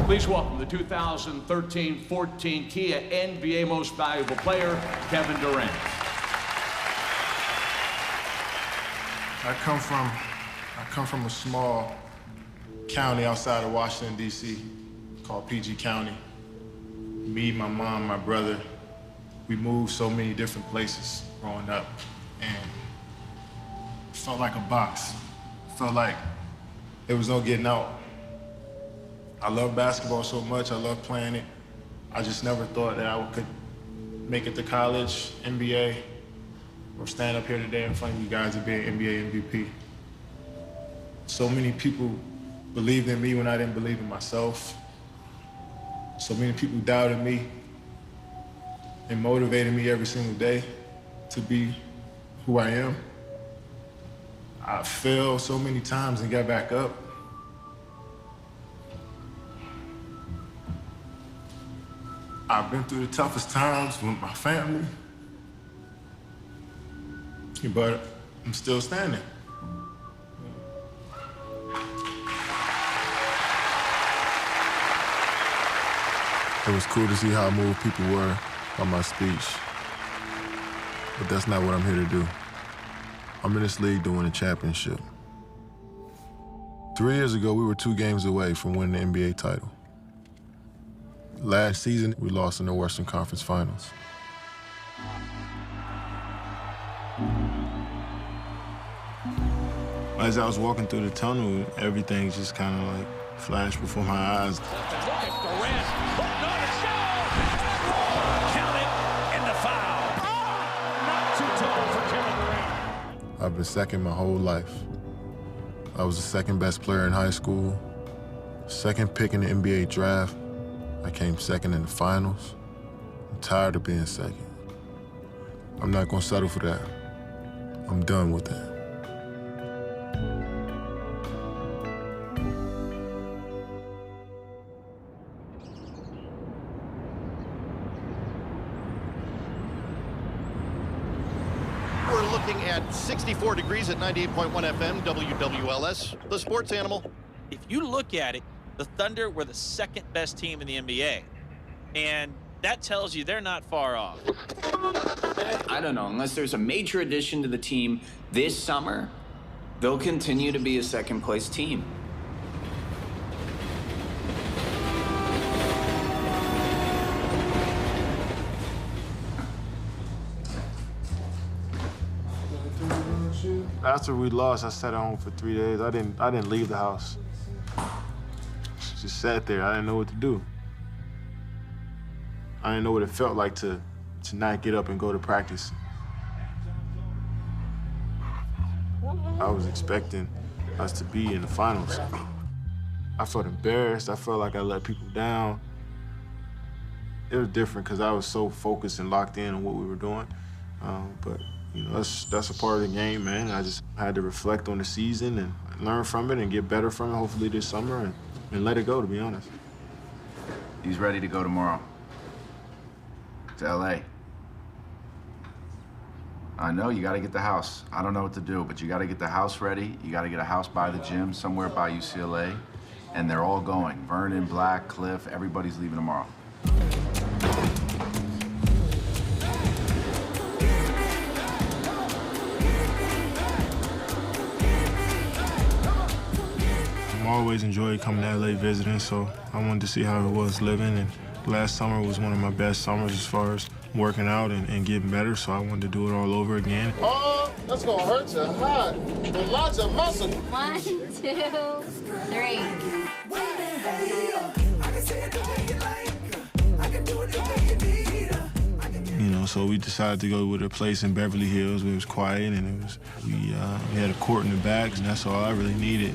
Please welcome the 2013-14 Kia NBA Most Valuable Player, Kevin Durant. I come from a small county outside of Washington, D.C., called PG County. Me, my mom, my brother, we moved so many different places growing up, and it felt like a box. It felt like there was no getting out. I love basketball so much, I love playing it. I just never thought that I could make it to college, NBA, or stand up here today in front of you guys and be an NBA MVP. So many people believed in me when I didn't believe in myself. So many people doubted me and motivated me every single day to be who I am. I failed so many times and got back up. I've been through the toughest times with my family, but I'm still standing. It was cool to see how moved people were by my speech, but that's not what I'm here to do. I'm in this league to win a championship. 3 years ago, we were 2 games away from winning the NBA title. Last season, we lost in the Western Conference Finals. As I was walking through the tunnel, everything just kind of like flashed before my eyes. I've been second my whole life. I was the second best player in high school, second pick in the NBA draft. I came second in the finals. I'm tired of being second. I'm not gonna settle for that. I'm done with that. We're looking at 64 degrees at 98.1 FM, WWLS, the sports animal. If you look at it, the Thunder were the second best team in the NBA. And that tells you they're not far off. I don't know, unless there's a major addition to the team this summer, they'll continue to be a second-place team. After we lost, I sat at home for 3 days. I didn't leave the house. Just sat there. I didn't know what to do. I didn't know what it felt like to not get up and go to practice. I was expecting us to be in the finals. I felt embarrassed. I felt like I let people down. It was different because I was so focused and locked in on what we were doing. But you know, that's a part of the game, man. I just had to reflect on the season and learn from it and get better from it, hopefully this summer, and let it go, to be honest. He's ready to go tomorrow to LA. I know you got to get the house. I don't know what to do, but you got to get the house ready. You got to get a house by the gym somewhere by UCLA, and they're all going. Vernon, Black, Cliff, everybody's leaving tomorrow. I always enjoyed coming to LA visiting, so I wanted to see how it was living. And last summer was one of my best summers as far as working out and getting better, so I wanted to do it all over again. Oh, that's gonna hurt your heart. And lots of muscle. 1, 2, 3. You know, so we decided to go with a place in Beverly Hills where it was quiet, and we had a court in the back, and that's all I really needed.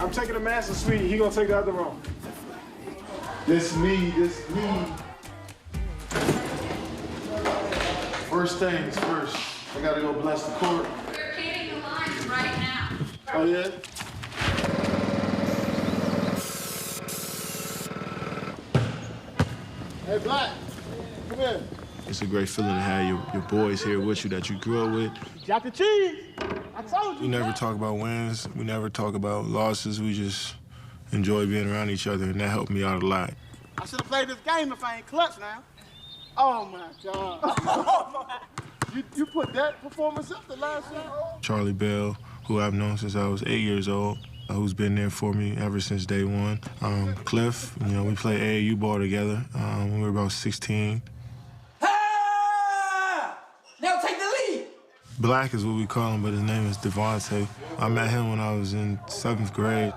I'm taking the master suite. He gonna take the other room. This me. First things first. I gotta go bless the court. We're hitting the lines right now. Oh, yeah? Hey, Black, come in. It's a great feeling to have your boys here with you that you grew up with. Got the cheese. I told you. We never talk about wins. We never talk about losses. We just enjoy being around each other, and that helped me out a lot. I should have played this game if I ain't clutch now. Oh, my God. You put that performance up the last year? Charlie Bell, who I've known since I was 8 years old, who's been there for me ever since day one. Cliff, you know, we played AAU ball together when we were about 16. Now take the lead. Black is what we call him, but his name is Devontae. I met him when I was in 7th grade.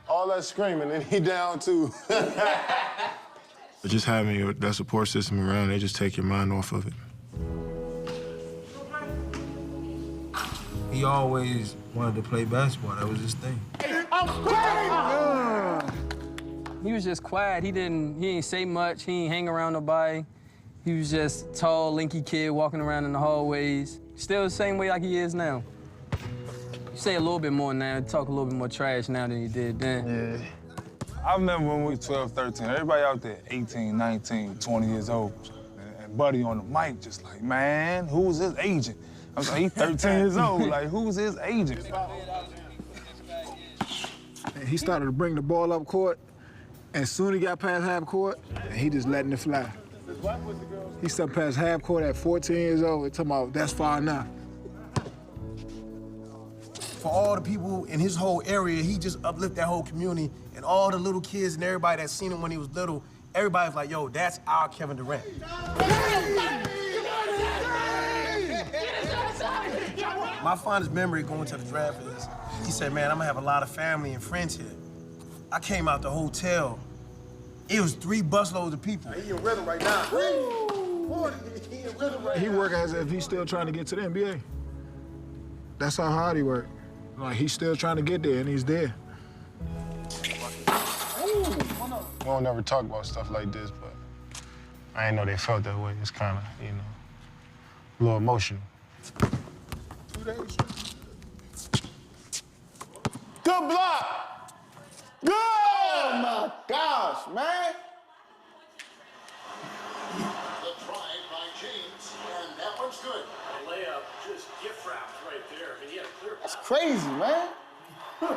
All that screaming, and he down too. But just having that support system around, they just take your mind off of it. He always wanted to play basketball. That was his thing. He was just quiet. He ain't say much. He ain't hang around nobody. He was just tall, lanky kid walking around in the hallways. Still the same way like he is now. You say a little bit more now, talk a little bit more trash now than he did then. Yeah. I remember when we were 12, 13, everybody out there 18, 19, 20 years old. And Buddy on the mic just like, man, who's his agent? I was like, he's 13 years old. Like, who's his agent? And he started to bring the ball up court, and soon he got past half court, and he just letting it fly. He stepped past half court at 14 years old, talking about that's far enough. For all the people in his whole area, he just uplifted that whole community, and all the little kids and everybody that seen him when he was little, everybody was like, yo, that's our Kevin Durant. My fondest memory going to the draft is, he said, man, I'm gonna have a lot of family and friends here. I came out the hotel, it was 3 busloads of people. He in rhythm right now. He in rhythm right now. He work as if he's still trying to get to the NBA. That's how hard he worked. Like, he's still trying to get there, and he's there. We don't never talk about stuff like this, but I didn't know they felt that way. It's kind of, you know, a little emotional. 2 days. Good block! Good! Oh, my gosh, man! The try by James, and that one's good. A layup, just gift wrapped right there. I mean, he had a clear pass. That's crazy, man. My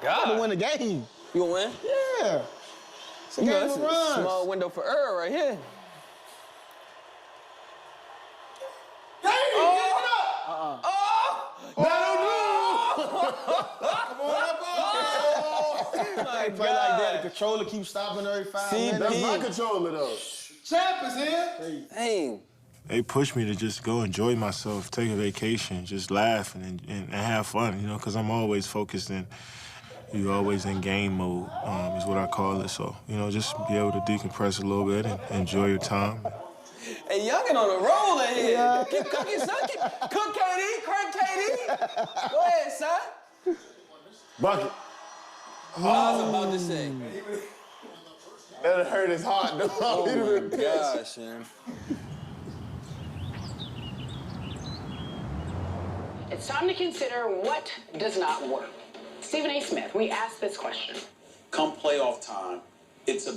God. I'm gonna win the game. You gonna win? Yeah. It's a game of runs. Small window for Earl right here. My play like that. The controller keeps stopping every 5 minutes. That's my controller, though. Champ is here. Hey. They pushed me to just go enjoy myself, take a vacation, just laugh and have fun, you know, because I'm always focused and you're always in game mode, is what I call it. So, you know, just be able to decompress a little bit and enjoy your time. Hey, y'all get on a roll in here. Yeah. Keep cooking, son. Cook, KD. Crank, KD. Go ahead, son. Bucket. Oh, I was about to say. That hurt his heart, though. Oh, my gosh, man. It's time to consider what does not work. Stephen A. Smith, we asked this question. Come playoff time, it's a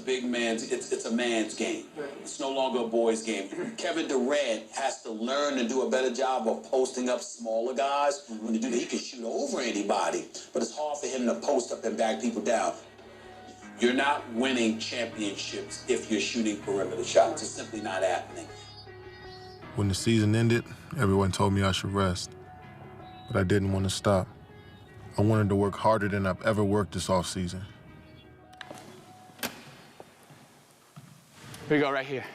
man's game. It's no longer a boy's game. Kevin Durant has to learn to do a better job of posting up smaller guys. When to do that, he can shoot over anybody, but it's hard for him to post up and back people down. You're not winning championships if you're shooting perimeter shots. It's simply not happening. When the season ended, everyone told me I should rest, but I didn't want to stop. I wanted to work harder than I've ever worked this offseason. Here we go, right here.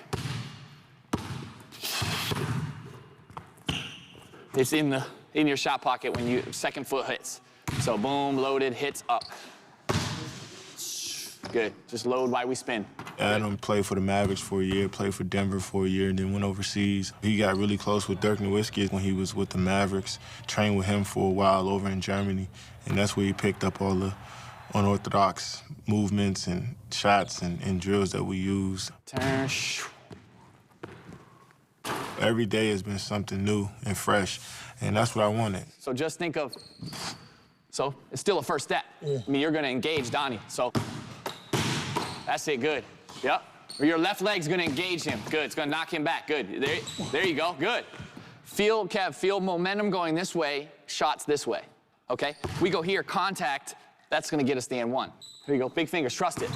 It's in your shot pocket when you second foot hits. So boom, loaded, hits up. Good. Just load while we spin. Adam played for the Mavericks for a year, played for Denver for a year, and then went overseas. He got really close with Dirk Nowitzki when he was with the Mavericks, trained with him for a while over in Germany, and that's where he picked up all the unorthodox movements and shots and drills that we use. Turn. Every day has been something new and fresh, and that's what I wanted. So just think of, so it's still a first step. Yeah. I mean, you're gonna engage Donnie, so that's it, good. Yep. Or your left leg's gonna engage him. Good, it's gonna knock him back, good. There you go, good. Feel, Kev, feel momentum going this way, shots this way, okay? We go here, contact, That's gonna get us the and one. Here you go, big fingers, trust it.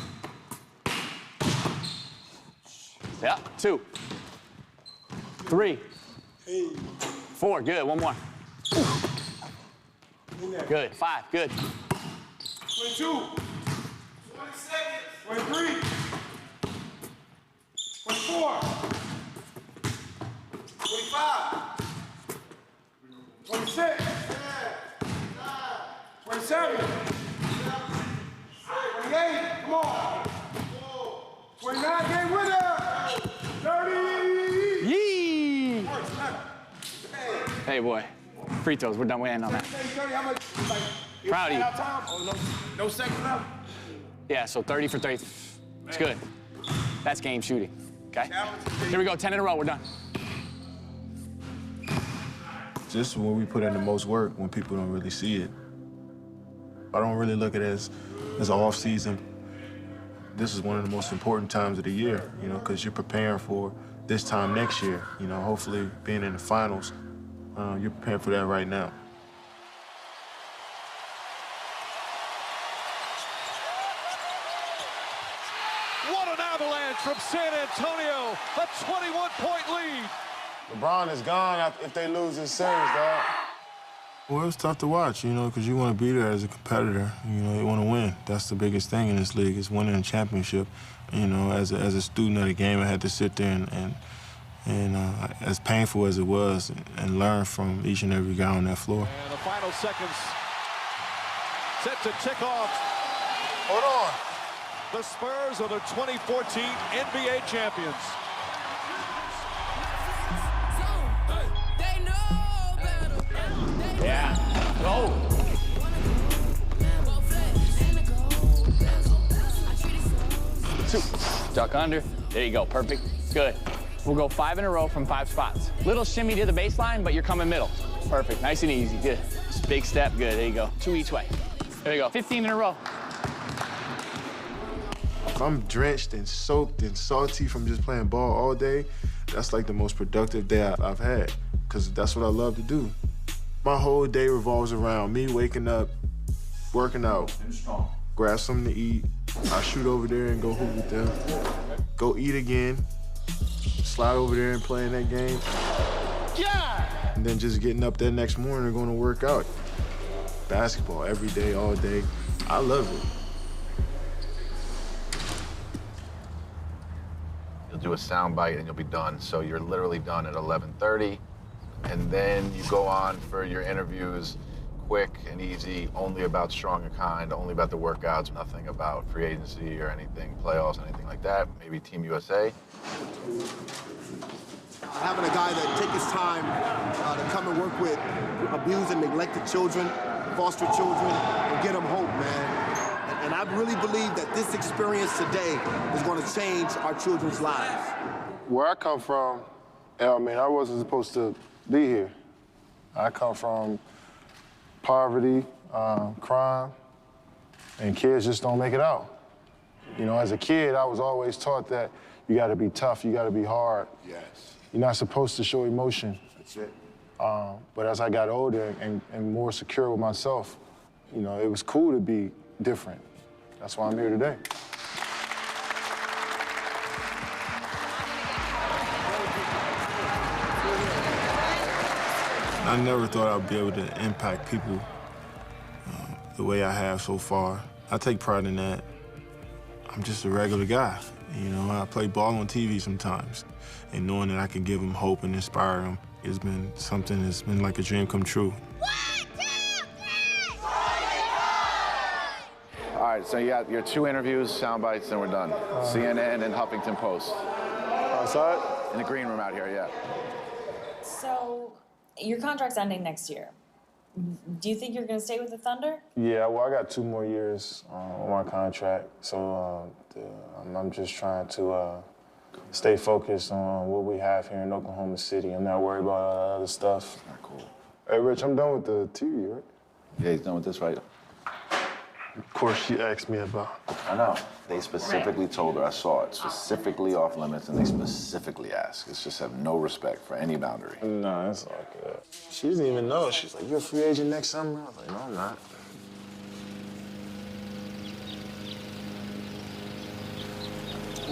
Yeah, 2, 3, 4, good, one more. Good, 5, good. 22, 20 seconds, 23, 24, 25, 26, 27, 28, come on, 29, game winner, 30. Yee! Hey, boy, free throws, we're done, we end on that. Proud of you. No seconds left. Yeah, so 30 for 30. It's good. That's game shooting, okay? Here we go, 10 in a row, we're done. Just when we put in the most work, when people don't really see it. I don't really look at it as an off season. This is one of the most important times of the year, you know, because you're preparing for this time next year. You know, hopefully being in the finals, you're preparing for that right now. What an avalanche from San Antonio, a 21-point lead. LeBron is gone if they lose this series, dog. Well, it's tough to watch, you know, because you want to be there as a competitor. You know, you want to win. That's the biggest thing in this league is winning a championship. You know, as a student of the game, I had to sit there and as painful as it was, and learn from each and every guy on that floor. And the final seconds set to tick off. Hold on. The Spurs are the 2014 NBA champions. Yeah, go. Two, duck under. There you go, perfect, good. We'll go 5 in a row from 5 spots. Little shimmy to the baseline, but you're coming middle. Perfect, nice and easy, good. Just big step, good, there you go. 2 each way. There you go, 15 in a row. If I'm drenched and soaked and salty from just playing ball all day, that's like the most productive day I've had, because that's what I love to do. My whole day revolves around me waking up, working out, grab something to eat, I shoot over there and go hoop with them, go eat again, slide over there and play in that game, and then just getting up that next morning and going to work out. Basketball every day, all day. I love it. You'll do a sound bite and you'll be done. So you're literally done at 11:30. And then you go on for your interviews, quick and easy, only about Strong and Kind, only about the workouts, nothing about free agency or anything, playoffs, anything like that, maybe Team USA. Having a guy that takes his time to come and work with abused and neglected children, foster children, and get them hope, man. And I really believe that this experience today is going to change our children's lives. Where I come from, I mean, I wasn't supposed to be here. I come from poverty, crime, and kids just don't make it out. You know, as a kid, I was always taught that you gotta be tough, you gotta be hard. Yes. You're not supposed to show emotion. That's it. But as I got older and more secure with myself, you know, it was cool to be different. That's why I'm here today. I never thought I'd be able to impact people the way I have so far. I take pride in that. I'm just a regular guy. You know, I play ball on TV sometimes, and knowing that I can give them hope and inspire them has been something that's been like a dream come true. All right, so you got your 2 interviews, sound bites, and we're done. CNN and Huffington Post. Outside? In the green room out here, yeah. So, your contract's ending next year. Do you think you're going to stay with the Thunder? Yeah, well, I got 2 more years on my contract, so I'm just trying to stay focused on what we have here in Oklahoma City. I'm not worried about other stuff. Not cool. Hey, Rich, I'm done with the TV, right? Yeah, he's done with this, right? Of course, she asked me about. I know. They specifically told her, I saw it, specifically off limits, and they specifically asked. It's just have no respect for any boundary. No, it's all good. She doesn't even know. She's like, you're a free agent next summer? I was like, no, I'm not.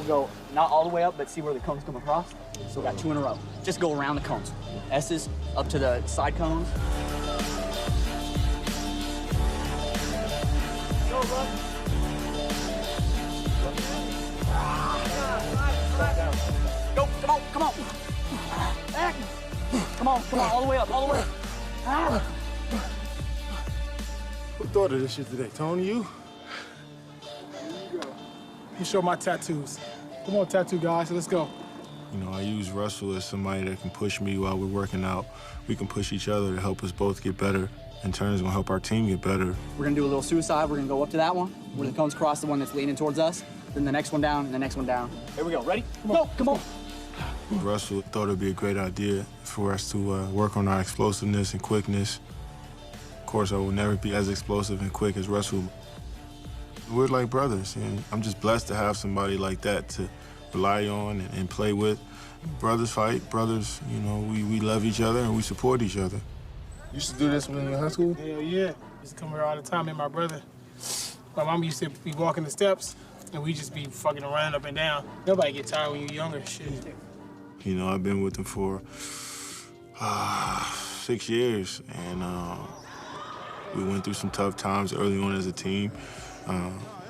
We'll go not all the way up, but see where the cones come across. So we got 2 in a row. Just go around the cones. S's up to the side cones. Go, bro. Go, come on, come on. Back. Come on, all the way up, all the way up. Who thought of this shit today? Tony, you? You show my tattoos. Come on, tattoo guys, let's go. You know, I use Russell as somebody that can push me while we're working out. We can push each other to help us both get better. In turn, it's gonna help our team get better. We're gonna do a little suicide. We're gonna go up to that one, where the cones cross the one that's leaning towards us. Then the next one down, and the next one down. Here we go, ready? Come on. Russell thought it'd be a great idea for us to work on our explosiveness and quickness. Of course, I will never be as explosive and quick as Russell. We're like brothers, and I'm just blessed to have somebody like that to rely on and play with. Brothers fight, brothers, you know, we love each other and we support each other. You used to do this when you were in high school? Hell yeah. Used to come here all the time, me and my brother. My mom used to be walking the steps, and we just be fucking running up and down. Nobody get tired when you're younger, shit. You know, I've been with them for 6 years, and we went through some tough times early on as a team,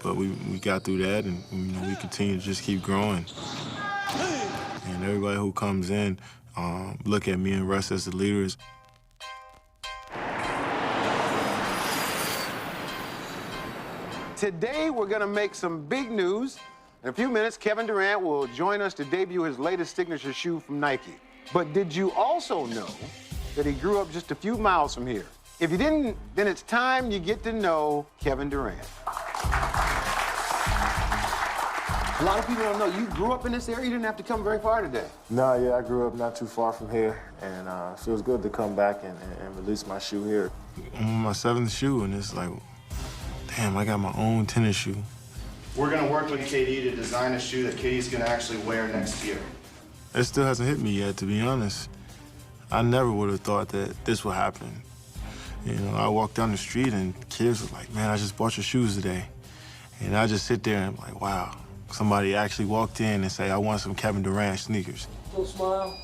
but we got through that, and you know, we continue to just keep growing. And everybody who comes in look at me and Russ as the leaders. Today, we're going to make some big news. In a few minutes, Kevin Durant will join us to debut his latest signature shoe from Nike. But did you also know that he grew up just a few miles from here? If you didn't, then it's time you get to know Kevin Durant. A lot of people don't know you grew up in this area. You didn't have to come very far today. No, yeah, I grew up not too far from here, and it feels good to come back and release my shoe here. I'm on my 7th shoe, and it's like, damn, I got my own tennis shoe. We're gonna work with KD to design a shoe that KD's gonna actually wear next year. It still hasn't hit me yet, to be honest. I never would have thought that this would happen. You know, I walk down the street and kids were like, man, I just bought your shoes today. And I just sit there and I'm like, wow. Somebody actually walked in and say, I want some Kevin Durant sneakers. Little smile.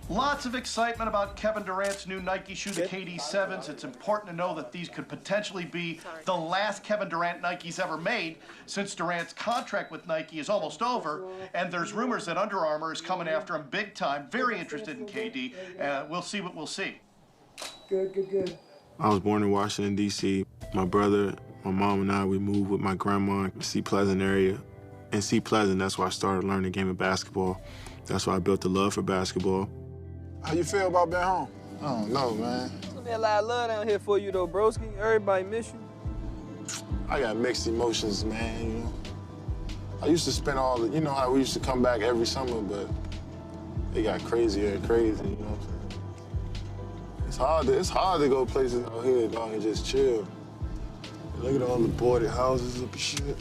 Lots of excitement about Kevin Durant's new Nike shoe, the KD 7s. It's important to know that these could potentially be the last Kevin Durant Nikes ever made, since Durant's contract with Nike is almost over, and there's rumors that Under Armour is coming after him big time. Very interested in KD. We'll see what we'll see. Good. I was born in Washington, D.C. My brother, my mom, and I, we moved with my grandma in the Sea Pleasant area. In Sea Pleasant, that's where I started learning the game of basketball. That's why I built the love for basketball. How you feel about being home? I don't know, man. There's gonna be a lot of love down here for you, though, broski. Everybody miss you. I got mixed emotions, man, you know. I used to spend all the, you know how we used to come back every summer, but it got crazier and crazy, you know what I'm saying? It's hard to go places out here, dog, and just chill. Look at all the boarded houses up and shit.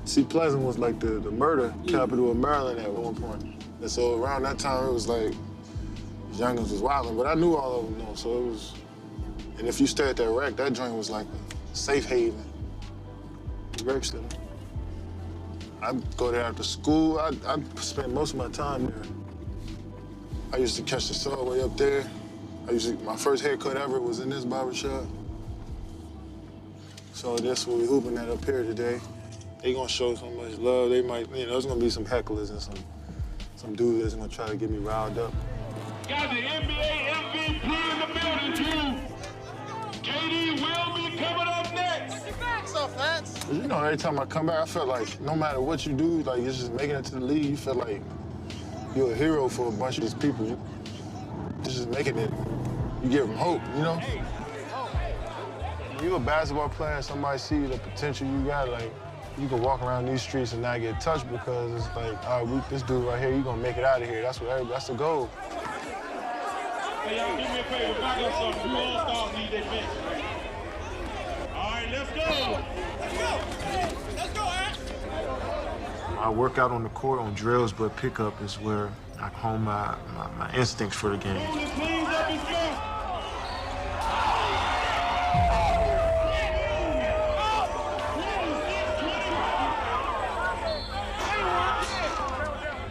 Sea Pleasant was like the murder capital of Maryland at one point. And so around that time, it was like, youngins was wilding, but I knew all of them, though, so it was, and if you stay at that rec, that joint was like a safe haven. Rec Center. I'd go there after school. I'd spend most of my time there. I used to catch the subway up there. My first haircut ever was in this barbershop. So that's what we're hooping at up here today. They gonna show so much love. They might, you know, there's gonna be some hecklers and some dudes that's gonna try to get me riled up. Got the NBA MVP in the building, too. KD will be coming up next. What's up, Lance? You know, every time I come back, I feel like no matter what you do, like it's just making it to the league, you feel like you're a hero for a bunch of these people. It's just making it, you give them hope, you know? When you're a basketball player and somebody sees the potential you got, like, you can walk around these streets and not get touched because it's like, all right, this dude right here, you're gonna make it out of here. That's the goal. Hey, y'all, do me a favor, back up some. 2 All-Stars need their bench. All right, let's go. Let's go, Aaron. I work out on the court on drills, but pickup is where I hone my instincts for the game.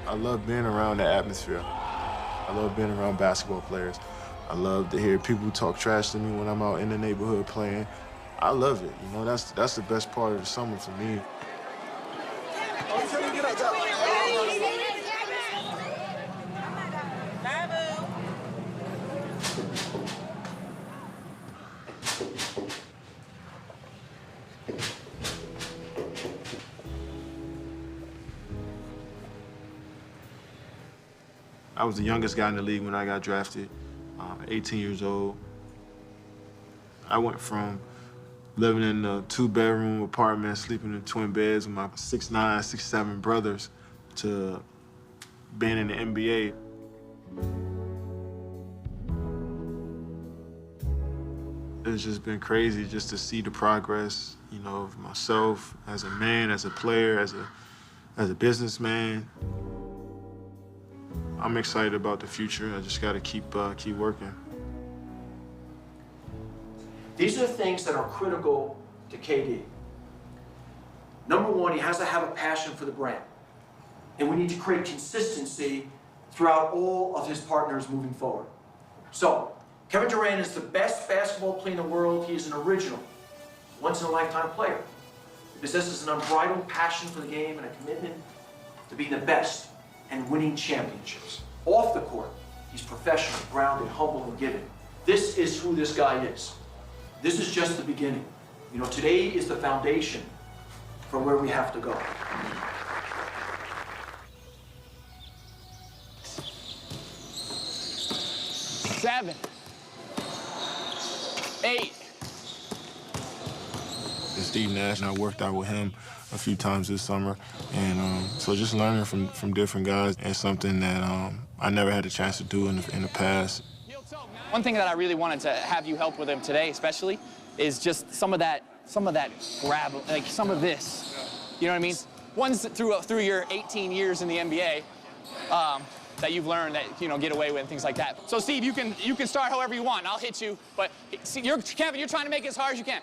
I love being around the atmosphere. I love being around basketball players. I love to hear people talk trash to me when I'm out in the neighborhood playing. I love it. You know, that's the best part of the summer for me. I was the youngest guy in the league when I got drafted, 18 years old. I went from living in a 2-bedroom apartment, sleeping in twin beds with my 6'9", 6'7" brothers, to being in the NBA. It's just been crazy just to see the progress, you know, of myself as a man, as a player, as a businessman. I'm excited about the future. I just got to keep working. These are the things that are critical to KD. Number one, he has to have a passion for the brand. And we need to create consistency throughout all of his partners moving forward. So, Kevin Durant is the best basketball player in the world. He is an original, once-in-a-lifetime player. He possesses an unbridled passion for the game and a commitment to being the best and winning championships. Off the court, he's professional, grounded, humble, and giving. This is who this guy is. This is just the beginning. You know, today is the foundation for where we have to go. Seven. 8. Steve Nash, and I worked out with him a few times this summer. And so just learning from different guys is something that I never had a chance to do in the past. One thing that I really wanted to have you help with him today, especially, is just some of that grab, like some of this. You know what I mean? Ones through your 18 years in the NBA that you've learned that, you know, get away with and things like that. So Steve, you can start however you want. I'll hit you, but see, Kevin, you're trying to make it as hard as you can.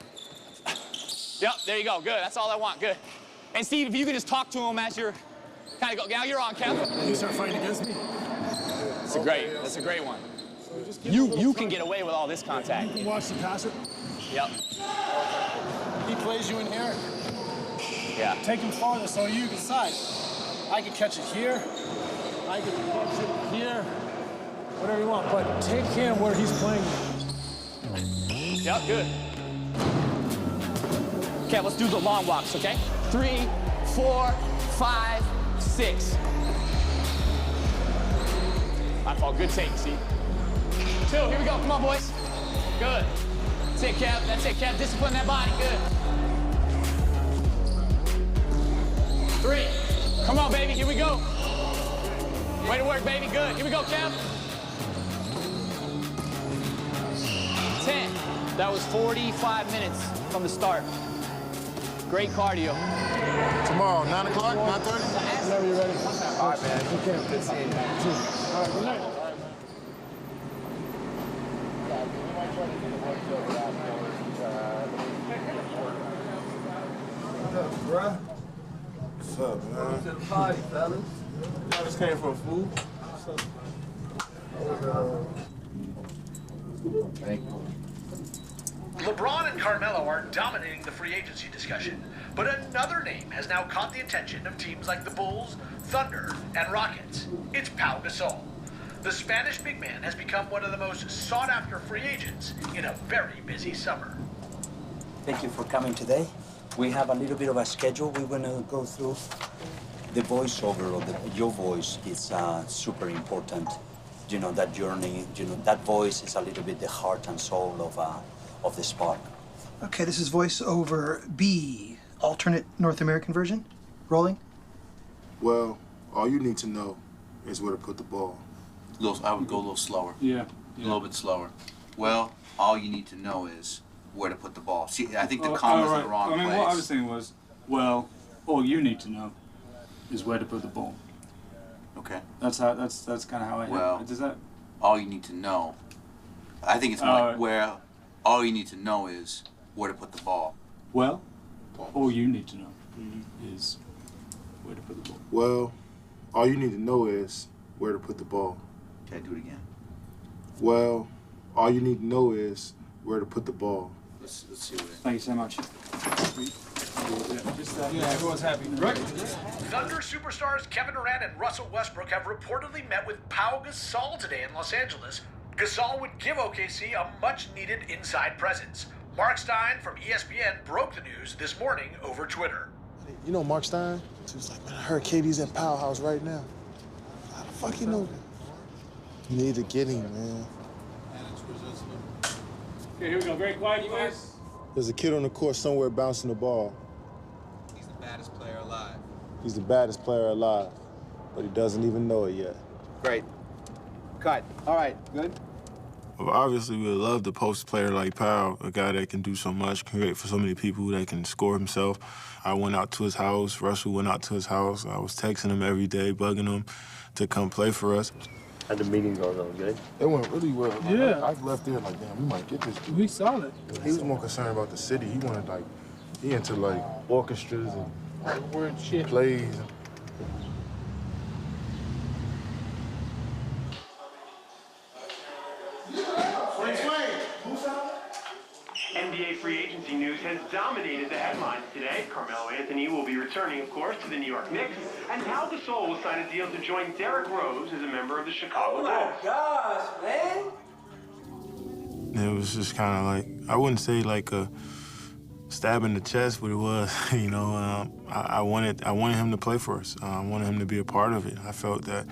Yep, there you go. Good. That's all I want. Good. And Steve, if you could just talk to him as you're kind of go. Now you're on, Kevin. You start fighting against me? That's a great one. You can get away with all this contact. You can watch the passer? Yep. He plays you in here. Yeah. Take him farther so you decide. I can catch it here. I can catch it here. Whatever you want, but take him where he's playing you. Yep, good. Okay, let's do the long walks, okay? 3, 4, 5, 6. My fault. Good take, Steve. 2, here we go. Come on, boys. Good. That's it, Kev. That's it, Kev. Discipline that body. Good. 3. Come on, baby. Here we go. Way to work, baby. Good. Here we go, Kev. 10. That was 45 minutes from the start. Great cardio. Tomorrow, 9 o'clock, 9:30? Whenever you're ready. All right, man. Okay. Good seeing you. All right, good night. Bruh. What's up, man? Welcome to the party, fellas. Y'all just came for food? Thank you. LeBron and Carmelo are dominating the free agency discussion, but another name has now caught the attention of teams like the Bulls, Thunder, and Rockets. It's Pau Gasol. The Spanish big man has become one of the most sought-after free agents in a very busy summer. Thank you for coming today. We have a little bit of a schedule we want to go through. The voiceover of your voice is super important. You know, that journey, you know, that voice is a little bit the heart and soul of the Spark. Okay, this is voice over B, alternate North American version. Rolling. Well, all you need to know is where to put the ball. I would go a little slower. Yeah. A little bit slower. Well, all you need to know is where to put the ball. See, I think the Oh, comma's right. in the wrong I mean, place. what I was saying was, well, all you need to know is where to put the ball. Okay. That's kind of how I. Well, does that? All you need to know. I think it's more like where. All you need to know is where to put the ball. Well, all you need to know is where to put the ball. Well, All you need to know is where to put the ball. Okay, do it again. Well, all you need to know is where to put the ball. Let's see what it is. Thank you so much. Yeah, everyone's happy. Right. Thunder superstars Kevin Durant and Russell Westbrook have reportedly met with Pau Gasol today in Los Angeles. Gasol would give OKC a much-needed inside presence. Mark Stein from ESPN broke the news this morning over Twitter. You know Mark Stein? He was like, man, I heard KD's in Powell House right now. How the fuck you know that? You need to get him, man. Okay, here we go. Very quiet, you guys. There's a kid on the court somewhere bouncing the ball. He's the baddest player alive. He's the baddest player alive, but he doesn't even know it yet. Great. Cut. All right, good. Well, obviously, we would love to post a player like Powell, a guy that can do so much, can create for so many people, that can score himself. I went out to his house. Russell went out to his house. I was texting him every day, bugging him to come play for us. How'd the meeting go, though? Good? It went really well. Yeah. I left there like, damn, we might get this dude. We solid. He was more concerned about the city. He wanted, like, he into, like, orchestras and plays. NBA free agency news has dominated the headlines today. Carmelo Anthony will be returning, of course, to the New York Knicks, and Pau Gasol will sign a deal to join Derrick Rose as a member of the Chicago Bulls. Oh my gosh, man! It was just kind of like, I wouldn't say like a stab in the chest, but it was, you know, I wanted him to play for us. I wanted him to be a part of it. I felt that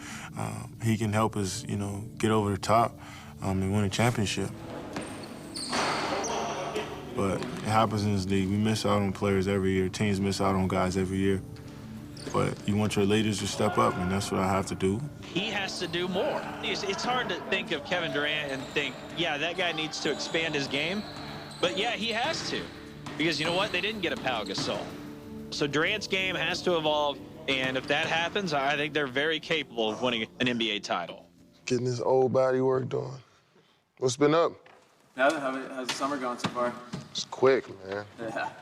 he can help us, you know, get over the top and win a championship. But it happens in this league. We miss out on players every year. Teams miss out on guys every year. But you want your leaders to step up, and that's what I have to do. He has to do more. It's hard to think of Kevin Durant and think, yeah, that guy needs to expand his game. But yeah, he has to. Because you know what? They didn't get a Pau Gasol. So Durant's game has to evolve. And if that happens, I think they're very capable of winning an NBA title. Getting this old body work done. What's been up? How's the summer going so far? It's quick, man.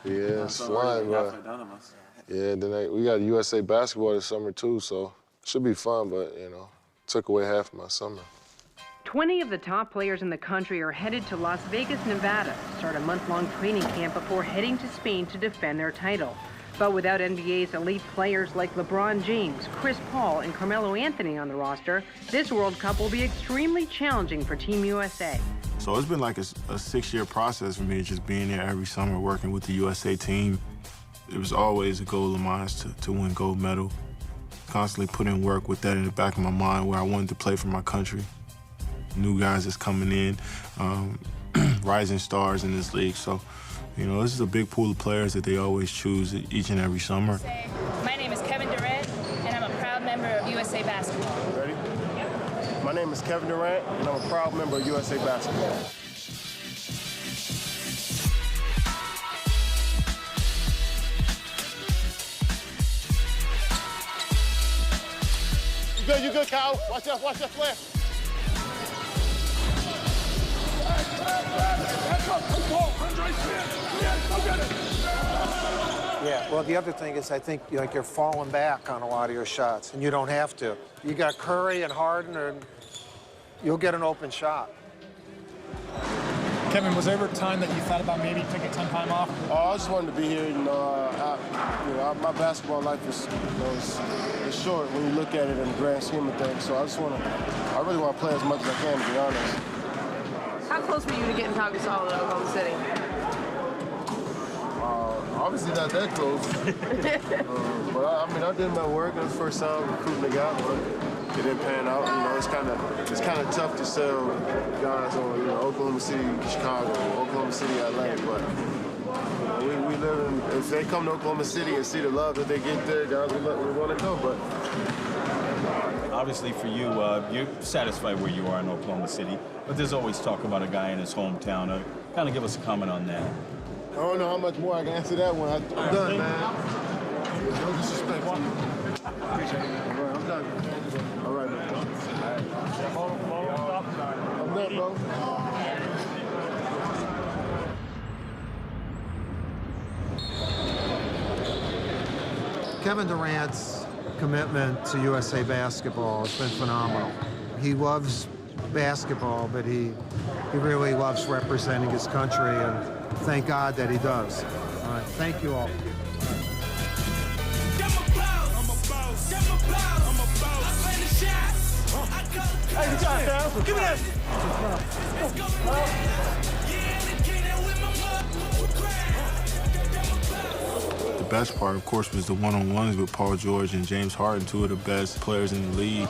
Yeah, it's flying, bro. Yeah, then we got USA basketball this summer, too, so it should be fun, but, you know, took away half of my summer. 20 of the top players in the country are headed to Las Vegas, Nevada to start a month-long training camp before heading to Spain to defend their title. But without NBA's elite players like LeBron James, Chris Paul, and Carmelo Anthony on the roster, this World Cup will be extremely challenging for Team USA. So it's been like a 6-year process for me, just being there every summer, working with the USA team. It was always a goal of mine to win gold medal. Constantly put in work with that in the back of my mind, where I wanted to play for my country. New guys that's coming in, rising stars in this league. So, you know, this is a big pool of players that they always choose each and every summer. My name is Kevin Durant, and I'm a proud member of USA Basketball. Ready? My name is Kevin Durant, and I'm a proud member of USA Basketball. You good, Kyle? Watch that flare. Yeah, well, the other thing is I think you're falling back on a lot of your shots, and you don't have to. You got Curry and Harden, and you'll get an open shot. Kevin, was there ever a time that you thought about maybe taking some time off? Oh, I just wanted to be here. My basketball life is, it's short when you look at it in the grand scheme of things. So I really want to play as much as I can, to be honest. How close were you to getting Pau Gasol to Oklahoma City? Obviously not that close. But I did my work. It was the first time recruiting the guy, but it didn't pan out. You know, it's kind of tough to sell guys on, Oklahoma City, Chicago, Oklahoma City, LA. But we live in. If they come to Oklahoma City and see the love that they get there, guys, we want to come. But obviously, for you, you're satisfied where you are in Oklahoma City, but there's always talk about a guy in his hometown. Kind of give us a comment on that. I don't know how much more I can answer that one. I'm done, man. No disrespect. Appreciate it. I'm done. All right, man. I'm done, bro. Kevin Durant's commitment to USA basketball has been phenomenal. He loves basketball, but he really loves representing his country, and thank God that he does. All right, thank you all. Hey, you got that? Give me that. The best part, of course, was the one-on-ones with Paul George and James Harden, two of the best players in the league.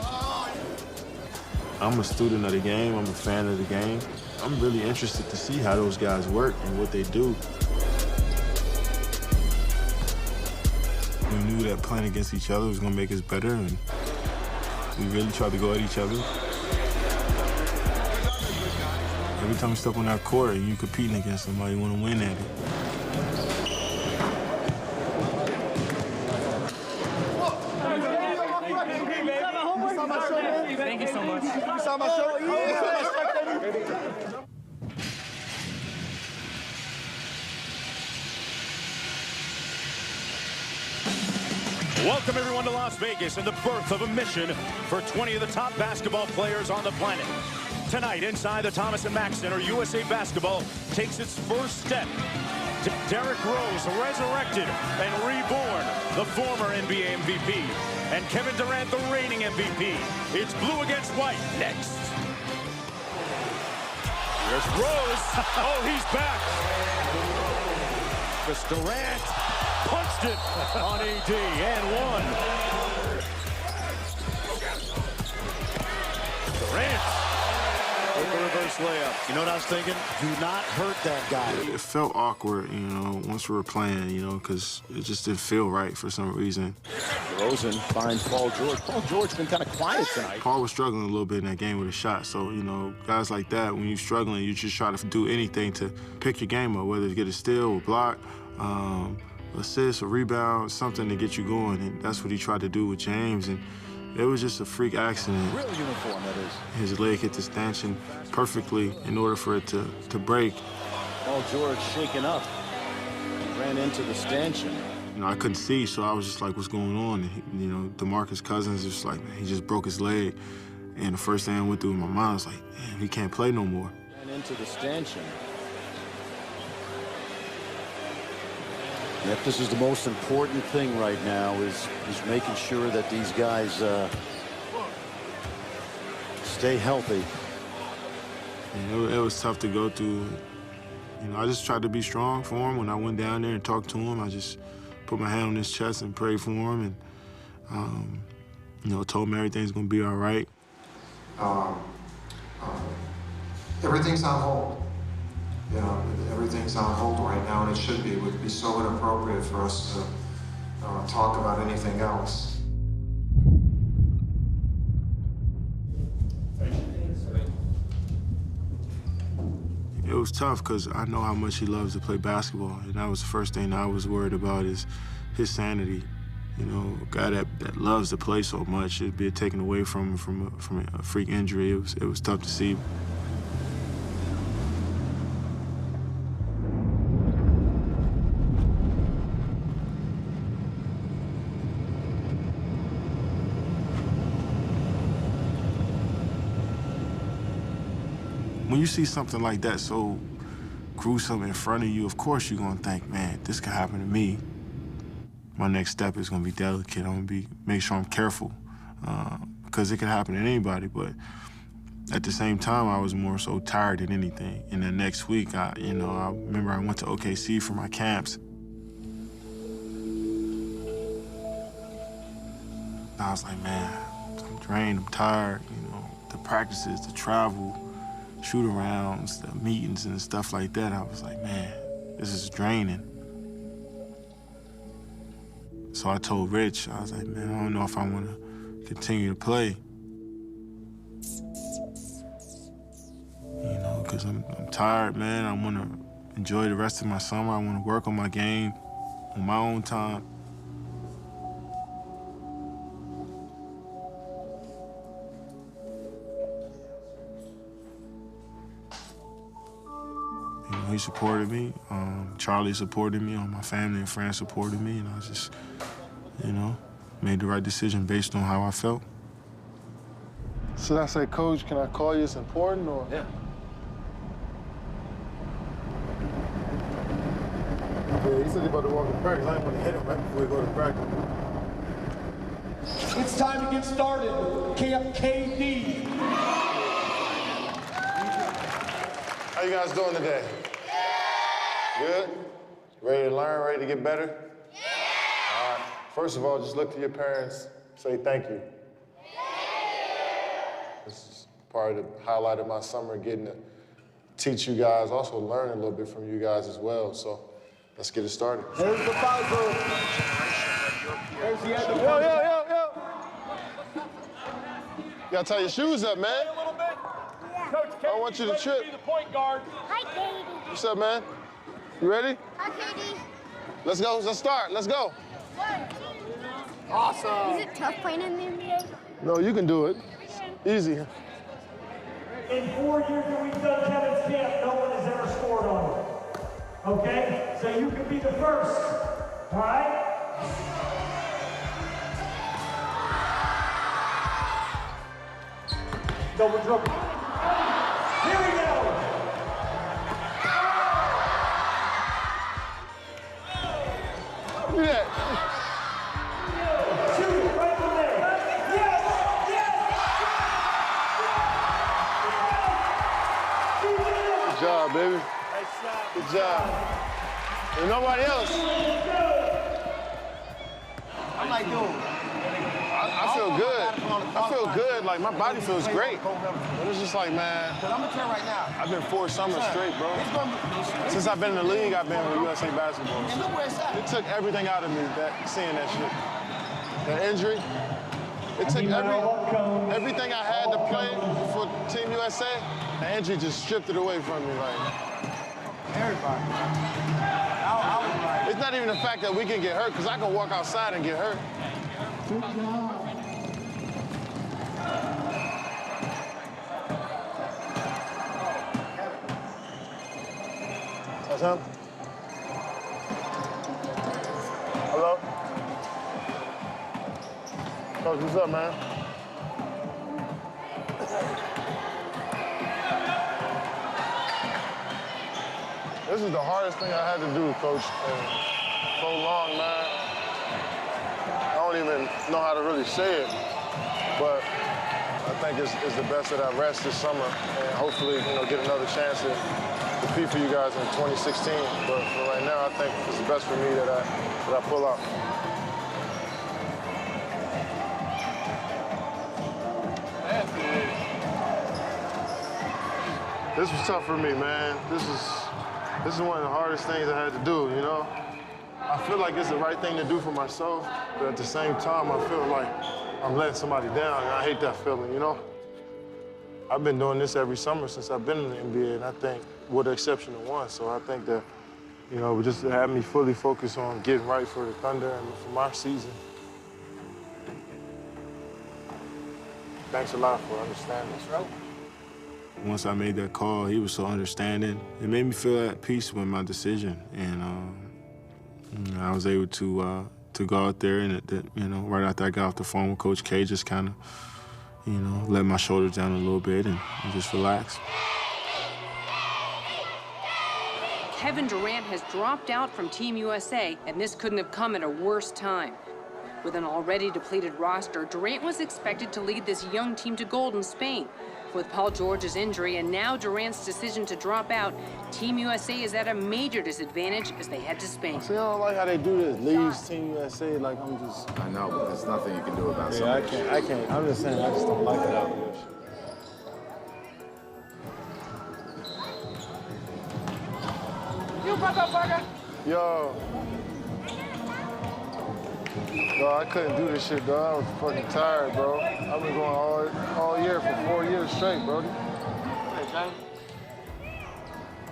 I'm a student of the game. I'm a fan of the game. I'm really interested to see how those guys work and what they do. We knew that playing against each other was going to make us better, and we really tried to go at each other. Every time you step on that court and you're competing against somebody, you want to win at it. Thank you so much. You saw my shirt? Welcome everyone to Las Vegas and the birth of a mission for 20 of the top basketball players on the planet. Tonight, inside the Thomas & Mack Center, USA Basketball takes its first step to Derrick Rose, resurrected and reborn, the former NBA MVP, and Kevin Durant, the reigning MVP. It's blue against white next. There's Rose. Oh, he's back. Because Durant punched it on AD and one. Durant with the reverse layup. You know what I was thinking? Do not hurt that guy. It felt awkward, you know, once we were playing, you know, because it just didn't feel right for some reason. Rosen finds Paul George. Paul George's been kind of quiet tonight. Paul was struggling a little bit in that game with a shot. So, you know, guys like that, when you're struggling, you just try to do anything to pick your game up, whether to get a steal or block, assist or rebound, something to get you going. And that's what he tried to do with James. And it was just a freak accident. Real uniform, that is. His leg hit the stanchion perfectly in order for it to break. Paul George shaken up. Ran into the stanchion. You know, I couldn't see, so I was just like, what's going on? And, you know, DeMarcus Cousins was like, man, he just broke his leg. And the first thing I went through in my mind was like, man, he can't play no more. Ran into the stanchion. Yep, this is the most important thing right now is making sure that these guys stay healthy. And it was tough to go through. You know, I just tried to be strong for him. When I went down there and talked to him, I just put my hand on his chest and prayed for him, and you know, told him everything's gonna be all right. Everything's on hold. You know, everything's on hold right now, and it should be. It would be so inappropriate for us to talk about anything else. It was tough because I know how much he loves to play basketball, and that was the first thing I was worried about is his sanity. You know, a guy that loves to play so much, it'd be taken away from a freak injury. It was tough to see. When you see something like that so gruesome in front of you, of course you're gonna think, man, this could happen to me. My next step is gonna be delicate. I'm gonna make sure I'm careful because it could happen to anybody. But at the same time, I was more so tired than anything. And the next week, I remember I went to OKC for my camps. I was like, man, I'm drained, I'm tired. You know, the practices, the travel, shoot-arounds, the meetings and stuff like that. I was like, man, this is draining. So I told Rich, I was like, man, I don't know if I want to continue to play. You know, because I'm tired, man. I want to enjoy the rest of my summer. I want to work on my game on my own time. You know, he supported me. Charlie supported me. All my family and friends supported me. And I was just, you know, made the right decision based on how I felt. Should I say, Coach, can I call you? It's important, or? Yeah. Yeah, he said he about to walk in practice. I ain't going to hit him right before we go to practice. It's time to get started with Camp KD. How you guys doing today? Good? Ready to learn, ready to get better? All right. First of all, just look to your parents, say thank you. This is part of the highlight of my summer, getting to teach you guys, also learn a little bit from you guys as well. So let's get it started. There's the foul. There's the end of the Yo. You gotta tie your shoes up, man. A little bit. Coach, I don't want you to trip. Be the point guard. Hi, Katie. What's up, man? You ready? Hi, Katie. Let's go. Let's start. Let's go. 1, 2. Awesome. Is it tough playing in the NBA? No, you can do it. Easy. In 4 years that we've done Kevin's camp, no one has ever scored on him. Okay? So you can be the first. All right? Double dribble. Here we go. Look at that. Shoot right from there. Yes! Good job, baby. Good job. And nobody else. I'm like, dude. I feel good. I feel good. Like, my body feels great. But it's just like, man. But I'm gonna tell you right now. I've been 4 summers straight, bro. Since I've been in the league, I've been with USA Basketball. And look where it's at. It took everything out of me, seeing that shit. The injury. It took everything I had to play for Team USA. The injury just stripped it away from me. Like, Everybody. it's not even the fact that we can get hurt, because I can walk outside and get hurt. Good job. That's him? Hello? Coach, what's up, man? This is the hardest thing I had to do, Coach, in so long, man. I don't even know how to really say it, but I think it's the best that I rest this summer, and hopefully, get another chance to compete for you guys in 2016. But for right now, I think it's the best for me that I pull out. This was tough for me, man. This is one of the hardest things I had to do, I feel like it's the right thing to do for myself, but at the same time, I feel like I'm letting somebody down, and I hate that feeling, I've been doing this every summer since I've been in the NBA, and I think, with the exception of one, so I think that, we just have me fully focused on getting right for the Thunder and for my season. Thanks a lot for understanding this, right? Once I made that call, he was so understanding. It made me feel at peace with my decision, and I was able to go out there and right after I got off the phone with Coach K, just kind of, let my shoulders down a little bit and just relax. Kevin Durant has dropped out from Team USA, and this couldn't have come at a worse time. With an already depleted roster, Durant was expected to lead this young team to gold in Spain. With Paul George's injury and now Durant's decision to drop out, Team USA is at a major disadvantage as they head to Spain. See, I don't like how they do this. Leaves Team USA like I'm just... I know, but there's nothing you can do about it. Yeah, I can't. I'm just saying, I just don't like it out there. You motherfucker! Yo, I couldn't do this shit, dog. I was fucking tired, bro. I've been going all year for 4 years straight, bro.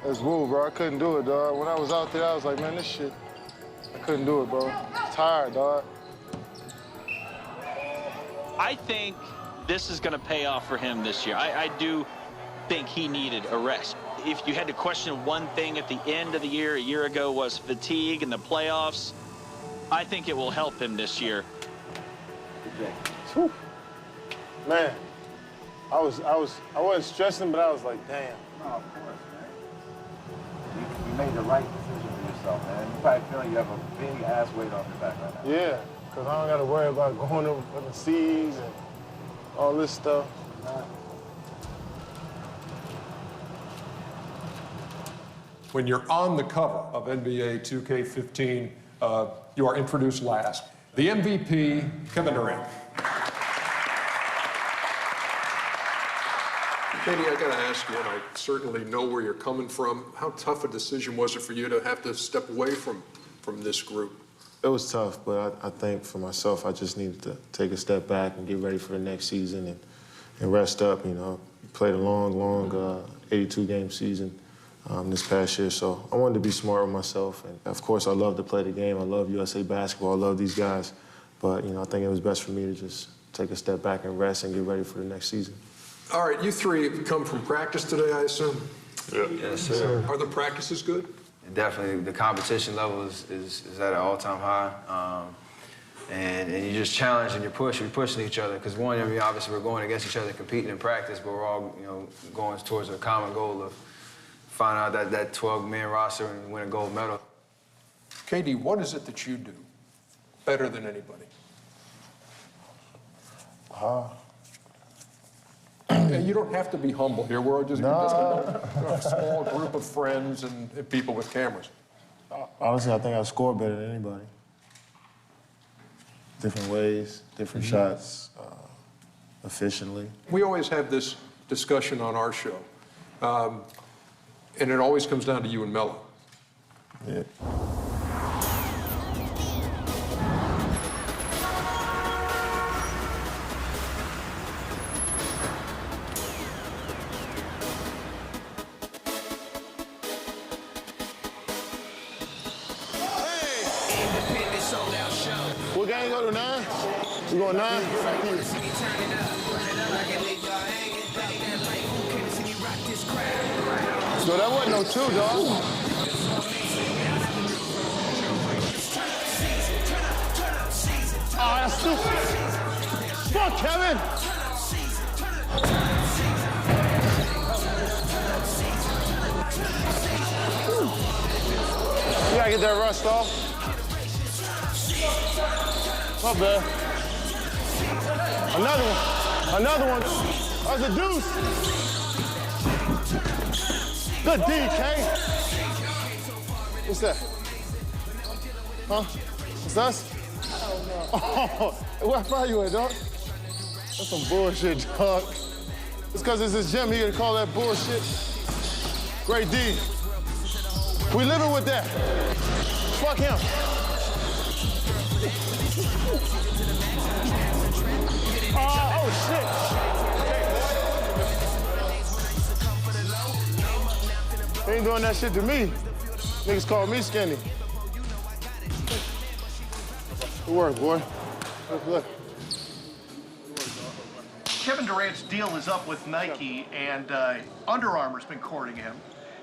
That's woo, bro. I couldn't do it, dog. When I was out there, I was like, man, this shit, I couldn't do it, bro. Tired, dog. I think this is going to pay off for him this year. I do think he needed a rest. If you had to question one thing at the end of the year, a year ago, was fatigue in the playoffs, I think it will help him this year. day? Whew. Man, I wasn't stressing, but I was like, damn. No, of course, man. You made the right decision for yourself, man. You probably feel like you have a big ass weight off your back right now. Yeah, because I don't got to worry about going overseas and all this stuff. When you're on the cover of NBA 2K15, you are introduced last. The MVP, Kevin Durant. Katie, I gotta ask you, and I certainly know where you're coming from, how tough a decision was it for you to have to step away from this group? It was tough, but I think for myself, I just needed to take a step back and get ready for the next season and rest up, you know. Played a long 82-game season this past year, so I wanted to be smart with myself. And of course, I love to play the game. I love USA basketball. I love these guys. But, you know, I think it was best for me to just take a step back and rest and get ready for the next season. All right, you three have come from practice today, I assume? Yeah. Yes, sir. Are the practices good? Definitely. The competition level is at an all-time high. And you just challenge and you're pushing each other. Because one, I mean, obviously we're going against each other, competing in practice, but we're all, you know, going towards a common goal of finding out that 12-man roster and win a gold medal. Katie, what is it that you do better than anybody? And you don't have to be humble here. We're just a small group of friends and people with cameras. Honestly, I think I score better than anybody. Different ways, different shots, efficiently. We always have this discussion on our show, and it always comes down to you and Melo. Yeah. What game go to 9? You going 9? So that wasn't no 2, dog. Oh, that's stupid. Fuck, Kevin. You gotta get that rust off. Not bad. Another one. Another one. That's a deuce. Good D, K. What's that? Huh? It's us? I don't know. Oh, where far you at, dog? That's some bullshit, dog. It's because it's his gym. He gonna call that bullshit. Great D. We living with that. Fuck him. Oh, shit. They ain't doing that shit to me. Niggas call me skinny. Good work, boy. Look. Kevin Durant's deal is up with Nike, and Under Armour's been courting him.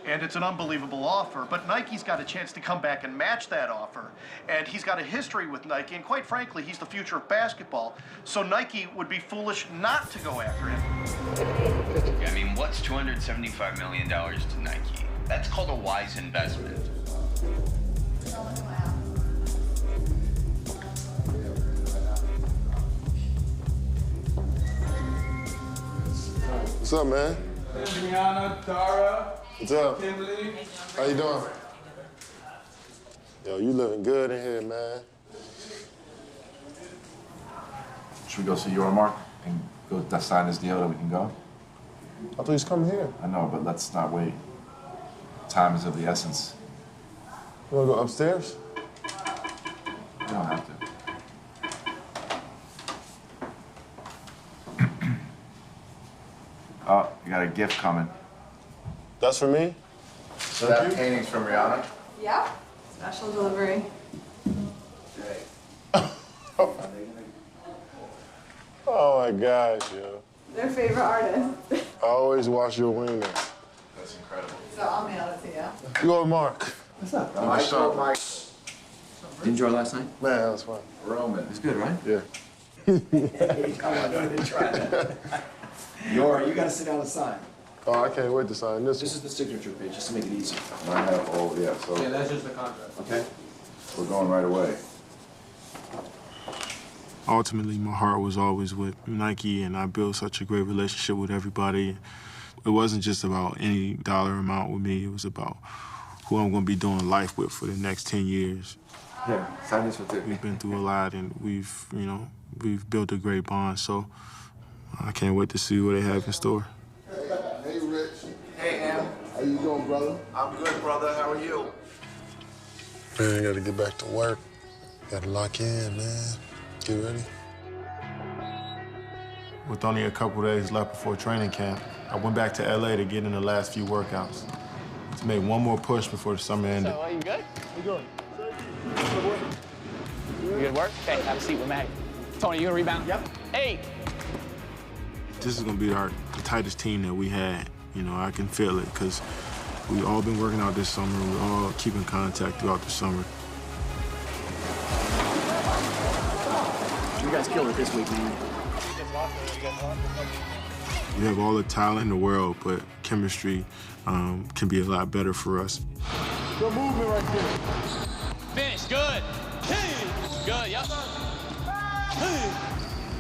And it's an unbelievable offer, but Nike's got a chance to come back and match that offer. And he's got a history with Nike, and quite frankly, he's the future of basketball. So Nike would be foolish not to go after him. I mean, what's $275 million to Nike? That's called a wise investment. What's up, man? Brianna, Dara. What's up? Kimberly. How you doing? Yo, you looking good in here, man. Should we go see your Mark and go sign this deal that we can go? I thought he was coming here. I know, but let's not wait. Time is of the essence. You wanna go upstairs? You don't have to. Oh, you got a gift coming. That's for me? So that painting's from Rihanna? Yeah. Special delivery. Oh my gosh, yo. Their favorite artist. I always wash your wiener. That's incredible. So I'll mail it to you. You go, Mark. What's up? Mike. Did you enjoy last night? Man, that was fun. Roman. It was good, right? Yeah. Come on, don't even try that. You gotta sit down and sign. Oh, I can't wait to sign this This is the signature page, just to make it easy. I have, oh, yeah, so. Yeah, that's just the contract. Okay. We're going right away. Ultimately, my heart was always with Nike, and I built such a great relationship with everybody. It wasn't just about any dollar amount with me. It was about who I'm going to be doing life with for the next 10 years. Yeah, sign this one too. We've been through a lot, and we've built a great bond, so I can't wait to see what they have in store. Hey, Rich. Hey, Am. How you doing, brother? I'm good, brother. How are you? Man, I got to get back to work. Got to lock in, man. Get ready. With only a couple days left before training camp, I went back to LA to get in the last few workouts. To make one more push before the summer ended. So, are you good? You good? You good work? Okay, have a seat with Maddie. Tony, you gonna rebound? Yep. Hey! This is going to be the tightest team that we had. You know, I can feel it because we all been working out this summer. We all keep in contact throughout the summer. You guys killed it this week, man. We have all the talent in the world, but chemistry can be a lot better for us. Good movement right there. Finish, good. Good, yep.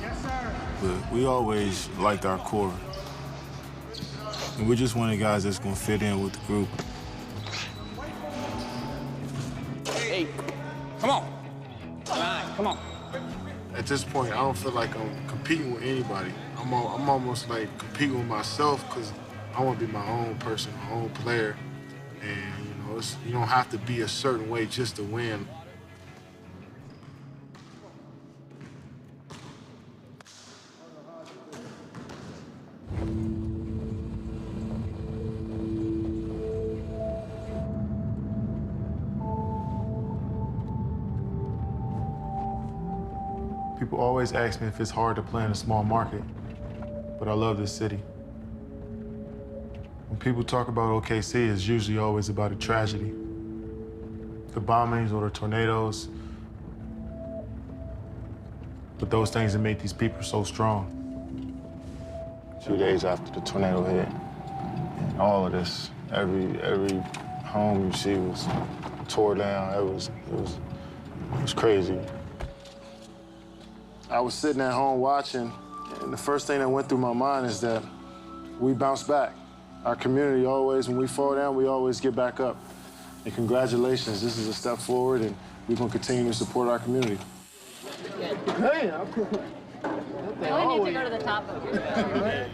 Yes, sir. But we always liked our core. And we're just one of the guys that's going to fit in with the group. Hey, come on. Come on. At this point, I don't feel like I'm competing with anybody. I'm almost like competing with myself because I want to be my own person, my own player. And, you don't have to be a certain way just to win. People always ask me if it's hard to play in a small market, but I love this city. When people talk about OKC, it's usually always about a tragedy. The bombings or the tornadoes. But those things that make these people so strong. 2 days after the tornado hit, and all of this, every home you see was tore down. It was crazy. I was sitting at home watching, and the first thing that went through my mind is that we bounce back. Our community always, when we fall down, we always get back up. And congratulations, this is a step forward, and we're going to continue to support our community. Hey, We only need to go to the top of it.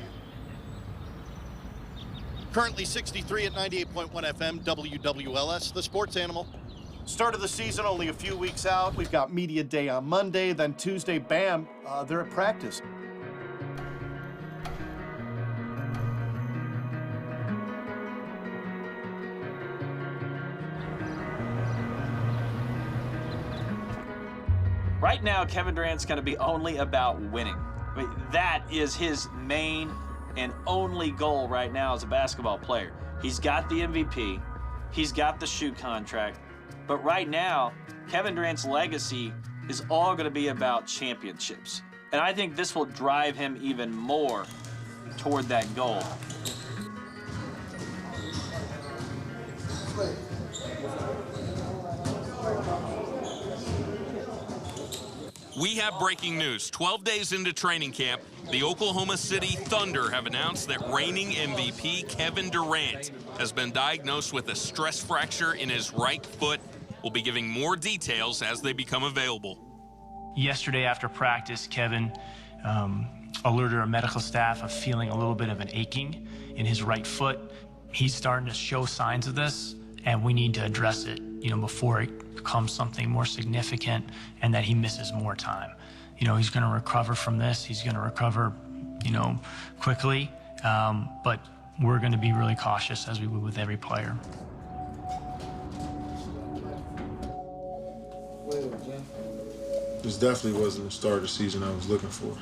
Currently 63 at 98.1 FM, WWLS, the sports animal. Start of the season, only a few weeks out. We've got media day on Monday, then Tuesday, bam, they're at practice. Right now, Kevin Durant's going to be only about winning. I mean, that is his main and only goal right now as a basketball player. He's got the MVP. He's got the shoe contract. But right now, Kevin Durant's legacy is all going to be about championships. And I think this will drive him even more toward that goal. We have breaking news. 12 days into training camp, the Oklahoma City Thunder have announced that reigning MVP Kevin Durant has been diagnosed with a stress fracture in his right foot. We'll be giving more details as they become available. Yesterday after practice, Kevin alerted our medical staff of feeling a little bit of an aching in his right foot. He's starting to show signs of this, and we need to address it, before it becomes something more significant and that he misses more time. He's going to recover from this. He's going to recover, quickly, but we're going to be really cautious as we would with every player. This definitely wasn't the start of the season I was looking for.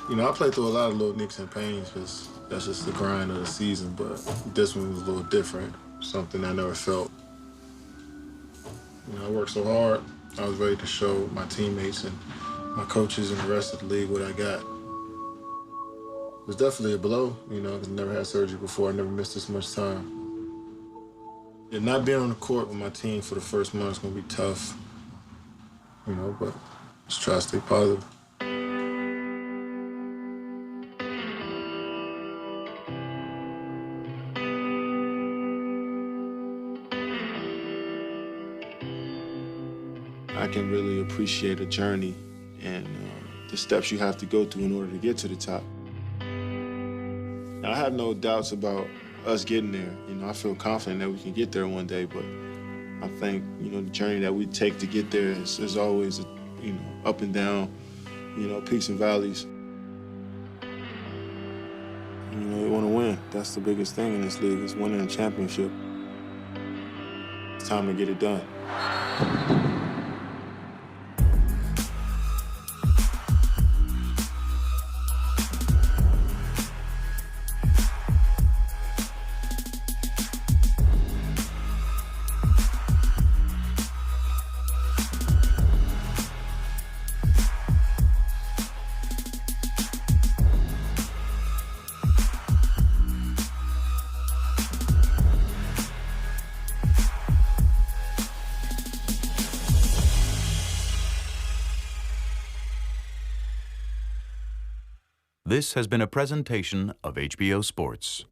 I played through a lot of little nicks and pains because that's just the grind of the season, but this one was a little different, something I never felt. I worked so hard. I was ready to show my teammates and my coaches and the rest of the league what I got. It was definitely a blow, you know, because I never had surgery before. I never missed this much time. And not being on the court with my team for the first month is going to be tough, you know, but just try to stay positive. I can really appreciate a journey and the steps you have to go through in order to get to the top. Now, I have no doubts about us getting there. You know, I feel confident that we can get there one day, but I think, you know, the journey that we take to get there is always, you know, up and down, you know, peaks and valleys. You know, you want to win. That's the biggest thing in this league, is winning a championship. It's time to get it done. This has been a presentation of HBO Sports.